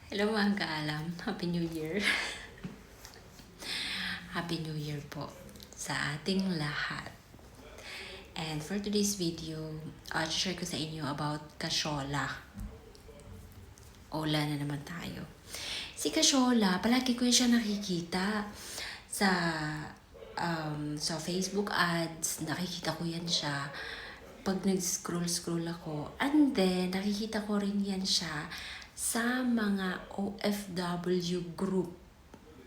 Hello mga kaalam, Happy New Year! Happy New Year po sa ating lahat. And for today's video, share ko sa inyo about Kasyola. Ola na naman tayo. Si Kasyola, palagi ko siya nakikita sa Facebook ads. Nakikita ko yan siya pag nag-scroll ako. And then, nakikita ko rin yan siya sa mga OFW group,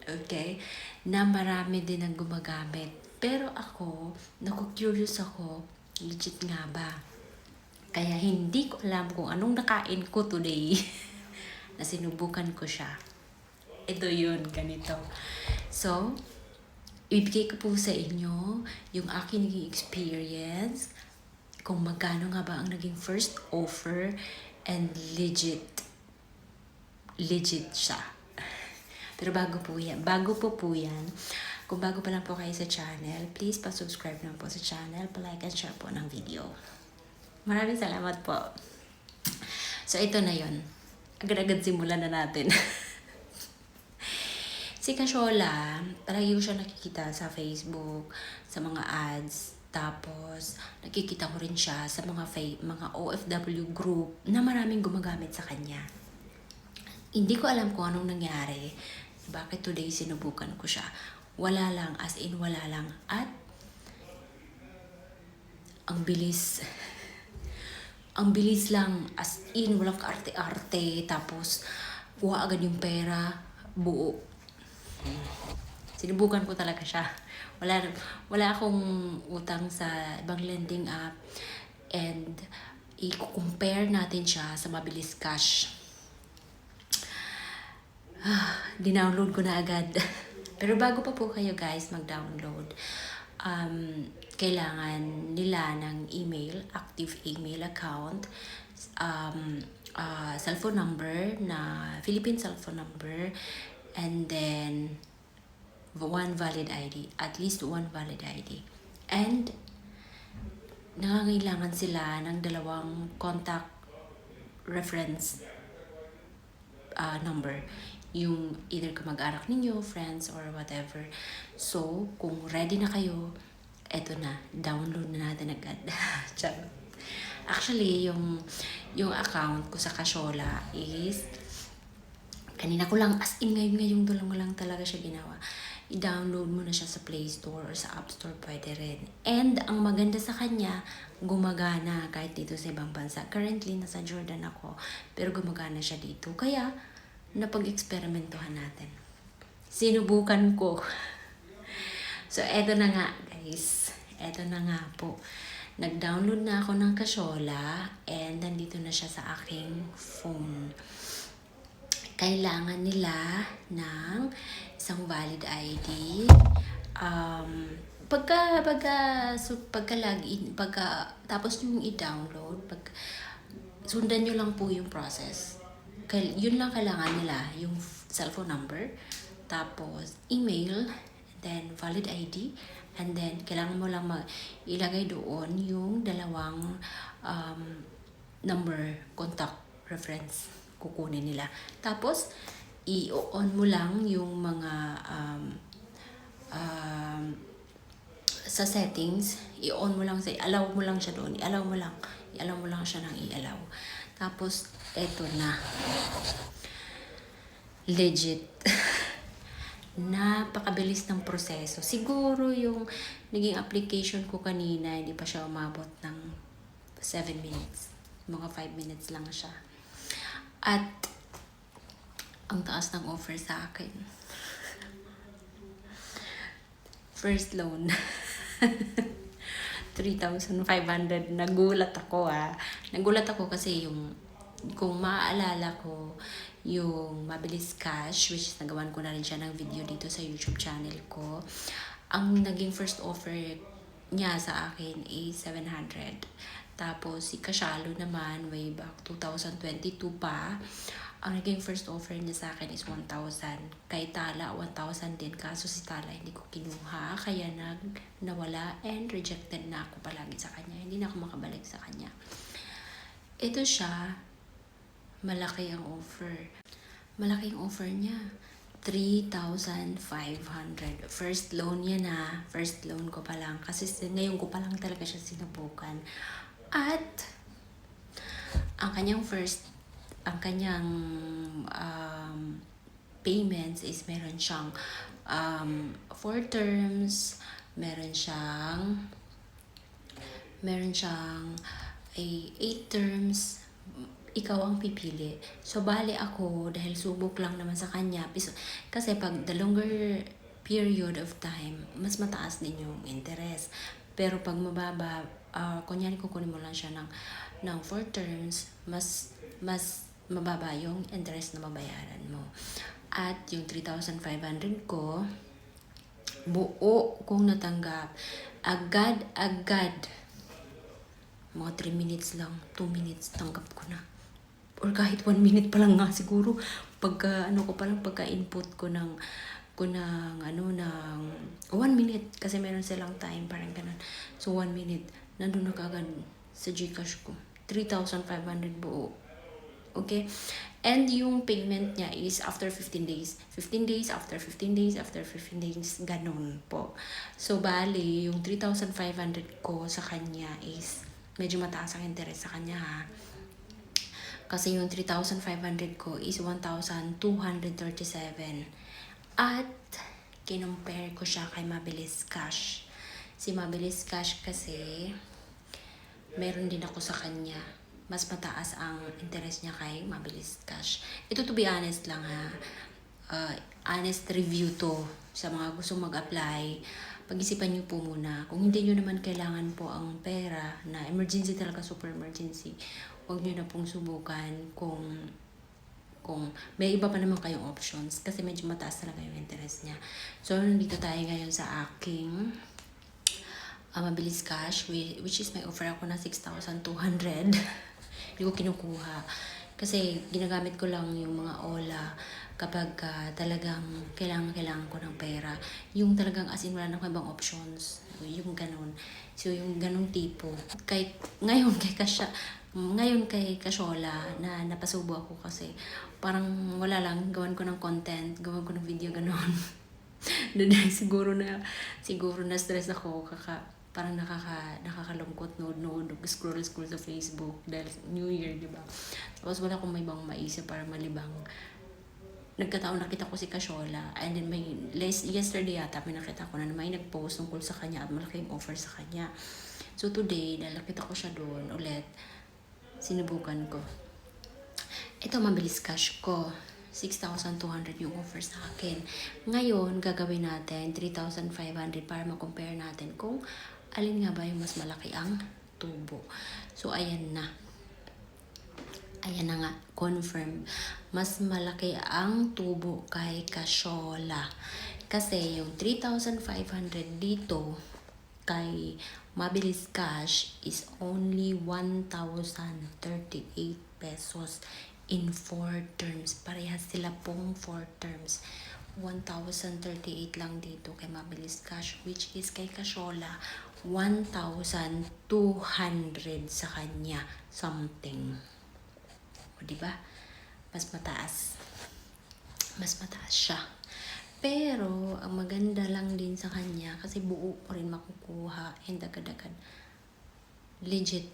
okay, na marami din ang gumagamit. Pero ako, naku-curious ako, legit nga ba? Kaya hindi ko alam kung anong nakain ko today na sinubukan ko siya. Ito yun, ganito. So, ibigay ko po sa inyo yung aking naging experience, kung magkano nga ba ang naging first offer, and legit siya. Pero bago po yan, kung bago pa lang po kayo sa channel, please pa-subscribe na po sa channel, pa-like and share po ng video. Maraming salamat po. So ito na yon. Agad-agad simulan na natin. Si Kasyola, palagi ko siya nakikita sa Facebook, sa mga ads. Tapos, nakikita ko rin siya sa mga OFW group na maraming gumagamit sa kanya. Hindi ko alam kung anong nangyari. Bakit today sinubukan ko siya. Wala lang, as in wala lang. At, ang bilis. Ang bilis lang, as in, walang kaarte-arte. Tapos, kuha agad yung pera, buo. Sinubukan ko talaga siya. Wala akong utang sa ibang lending app. And, i-compare natin siya sa Mabilis Cash. Dinownload ko na agad. Pero bago pa po kayo guys mag-download, kailangan nila ng email, active email account, cellphone number na Philippine cellphone number, and then one valid ID, at least one valid ID. And nangangailangan sila ng 2 contact reference number. Yung either kamag-anak ninyo, friends, or whatever. So, kung ready na kayo, eto na, download na natin agad. Charot. Actually, yung account ko sa Kasyola is, kanina ko lang, as in ngayong ko lang talaga siya ginawa. I-download mo na siya sa Play Store or sa App Store, pwede rin. And ang maganda sa kanya, gumagana kahit dito sa ibang bansa. Currently, nasa Jordan ako, pero gumagana siya dito. Kaya, napag-eksperimentuhan natin. Sinubukan ko. So, eto na nga, guys. Eto na nga po. Nag-download na ako ng Kasyola and nandito na siya sa aking phone. Kailangan nila ng isang valid ID. Tapos yung i-download, sundan nyo lang po yung process. Yun lang kailangan nila, yung cellphone number, tapos email, then valid ID, and then kailangan mo lang ilagay doon yung 2 number, contact reference, kukunin nila. Tapos, i-on mo lang yung mga sa settings, i-on mo lang, allow mo lang siya doon, i-allow mo lang siya ng i-allow. Tapos, eto na. Legit. Napakabilis ng proseso. Siguro yung naging application ko kanina, hindi pa siya umabot ng 7 minutes. Mga 5 minutes lang siya. At, ang taas ng offer sa akin. First loan. 3,500. Nagulat ako Nagulat ako kasi kung maaalala ko, yung Mabilis Cash, which is nagawan ko na rin siya ng video dito sa YouTube channel ko. Ang naging first offer niya sa akin is 700. Tapos si Kasyalo naman, way back 2022 pa, ang naging first offer niya sa akin is 1,000. Kay Tala, 1,000 din. Kaso si Tala hindi ko kinuha. Kaya nawala and rejected na ako palagi sa kanya. Hindi na ako makabalik sa kanya. Ito siya, malaki ang offer. Malaking offer niya. 3,500. First loan niya na. First loan ko pa lang. Kasi ngayon ko pa lang talaga siya sinubukan. At ang kanyang payments is meron siyang 4 terms, meron siyang 8 terms, ikaw ang pipili. So, bali ako, dahil subok lang naman sa kanya, kasi pag the longer period of time, mas mataas din yung interest. Pero pag mababa, kunyari kukunin mo lang siya ng 4 terms, mas mababa yung interest na mabayaran mo. At yung 3,500 ko, buo kong natanggap. Agad. Mga 3 minutes lang, 2 minutes, tanggap ko na. Or kahit 1 minute pa lang nga siguro. Pagka-input ko ng 1 minute. Kasi meron silang time, parang ganun. So, 1 minute, nandun na kagad sa Gcash ko. 3,500 buo. Okay? And yung payment niya is after 15 days. 15 days, after 15 days, after 15 days, ganun po. So, bali, yung 3,500 ko sa kanya is medyo mataas ang interest sa kanya, ha. Kasi yung 3,500 ko is 1,237. At kinumpare ko siya kay Mabilis Cash. Si Mabilis Cash kasi meron din ako sa kanya. Mas mataas ang interest niya kay Mabilis Cash. Ito, to be honest lang, ha. Honest review to sa mga gusto mag-apply. Pag-isipan nyo po muna. Kung hindi nyo naman kailangan po ang pera na emergency talaga, super emergency, huwag nyo na pong subukan kung may iba pa naman kayong options, kasi medyo mataas talaga yung interest niya. So, nandito tayo ngayon sa aking Mabilis Cash, which is may offer ako na 6,200. Hindi ko kinukuha. Kasi ginagamit ko lang yung mga Ola kapag talagang kailangan ko ng pera. Yung talagang as in wala na akong ibang options. Yung ganun. So, yung ganung tipo. Ngayon kay Kasyola na napasubo ako kasi parang wala lang, gawan ko ng content, gawan ko ng video, ganun. siguro na stress ako, parang nakakalungkot nood scroll sa Facebook dahil New Year, di ba? Tapos wala akong may ibang maisip para malibang. Nagkataon nakita ko si Kasyola, and then yesterday yata may nakita ko na may nag-post tungkol sa kanya at malaking offer sa kanya. So today, dahil nakita ko siya doon ulit, sinubukan ko. Ito, Mabilis Cash ko. 6,200 yung offer sa akin. Ngayon, gagawin natin 3,500 para ma-compare natin kung alin nga ba yung mas malaki ang tubo. So, ayan na. Ayan na nga, confirm. Mas malaki ang tubo kay Kasyola. Kasi yung 3,500 dito kay Mabilis Cash is only 1,038 pesos in 4 terms. Parehas sila pong 4 terms. 1,038 lang dito kay Mabilis Cash, which is kay Kasyola 1,200 sa kanya something. O, diba? Mas mataas siya. Pero ang maganda lang din sa kanya kasi buo ko rin makukuha and agad-agad. Legit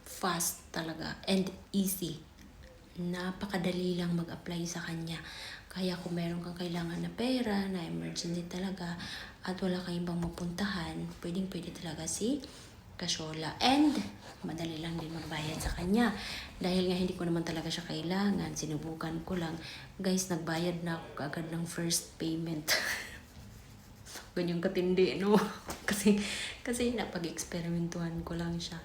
fast talaga and easy. Napakadali lang mag-apply sa kanya. Kaya kung meron kang kailangan na pera, na emergency talaga, at wala kang ibang mapuntahan, pwede talaga si Kasyola. And madali lang din magbayad sa kanya. Dahil nga hindi ko naman talaga siya kailangan, sinubukan ko lang. Guys, nagbayad na ako agad ng first payment. Ganyang katindi, no? kasi napag-experimentuhan ko lang siya.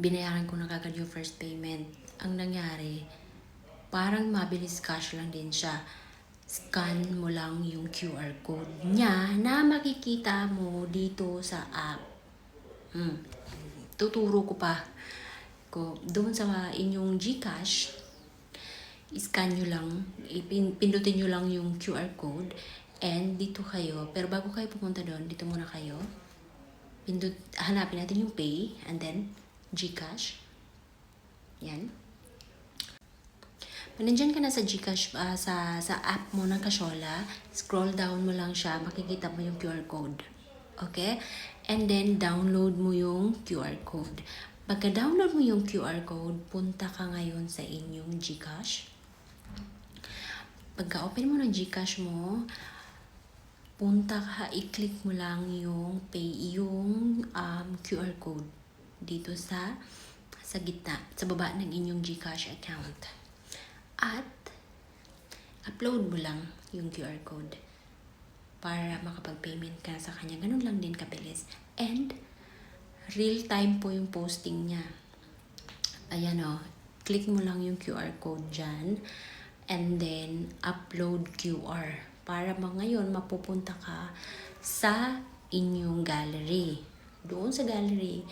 Binayaran ko na kagad yung first payment. Ang nangyari, parang Mabilis Cash lang din siya. Scan mo lang yung QR code niya na makikita mo dito sa app. Tuturo ko pa. Doon sa inyong Gcash, scan nyo lang, pindutin nyo lang yung QR code, and dito kayo. Pero bago kayo pumunta doon, dito muna kayo. Hanapin natin yung Pay, and then Gcash. Yan. Nandyan ka na sa GCash, sa app mo ng Casyola, scroll down mo lang siya, makikita mo yung QR code. Okay? And then, download mo yung QR code. Pagka-download mo yung QR code, punta ka ngayon sa inyong GCash. Pagka-open mo ng GCash mo, punta ka, i-click mo lang yung QR code dito sa gitna, sa baba ng inyong GCash account. At upload mo lang yung QR code para makapag-payment ka sa kanya. Ganun lang din kabilis. And real time po yung posting niya. Ayan o, click mo lang yung QR code dyan and then upload QR para ngayon mapupunta ka sa inyong gallery. Doon sa gallery,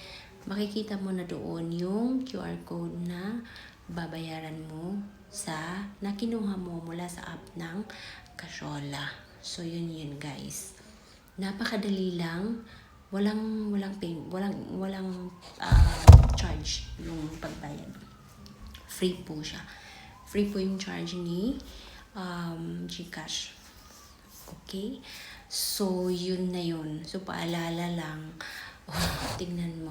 makikita mo na doon yung QR code na babayaran mo sa nakinuha mo mula sa app ng Casyola. So yun guys. Napakadali lang. Walang charge yung pagbayad. Free po siya. Free po yung charge ni GCash. Okay? So yun na yun. So paalala lang. Tingnan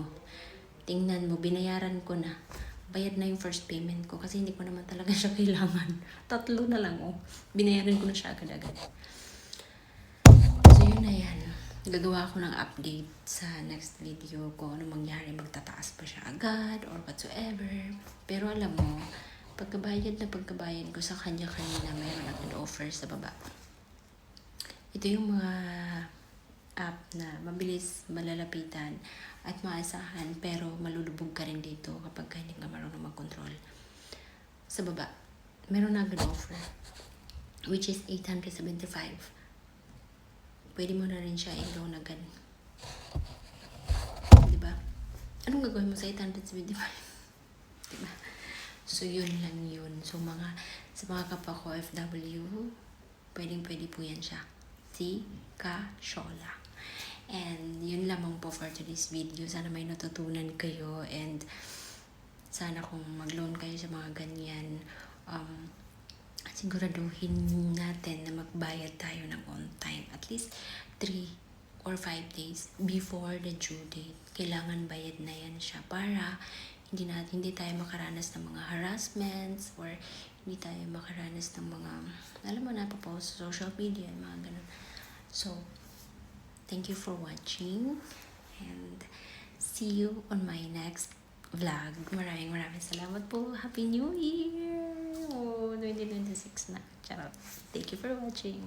mo, binayaran ko na. Bayad na yung first payment ko kasi hindi ko naman talaga siya kailangan. 3 na lang binayaran ko na siya agad-agad. So yun na yan. Gagawa ko ng update sa next video ko ano mangyari, magtataas pa siya agad or whatsoever. Pero alam mo, pagkabayad ko sa kanya kanina, mayroon agad offer sa baba. Ito yung mga app na mabilis malalapitan at maasahan pero malulubog ka rin dito kapag hindi ka marunong mag-control. Sa baba, meron na agad offer which is 875. Pwede mo na rin siya i-loan agad. Diba? Anong gagawin mo sa 875? Diba? So yun lang yun. So sa mga kapwa ko FW, pwede po yan siya. Si Casyola. And yun lamang po for today's video. Sana may natutunan kayo and sana kung mag-loan kayo sa mga ganyan, siguraduhin natin na magbayad tayo ng on time. At least 3 or 5 days before the due date. Kailangan bayad na yan siya para hindi tayo makaranas ng mga harassments or hindi tayo makaranas ng mga, alam mo na, papost sa social media, mga ganun. So, thank you for watching and see you on my next vlog. Maraming salamat po. Happy New Year! 2026 na. Charot. Thank you for watching.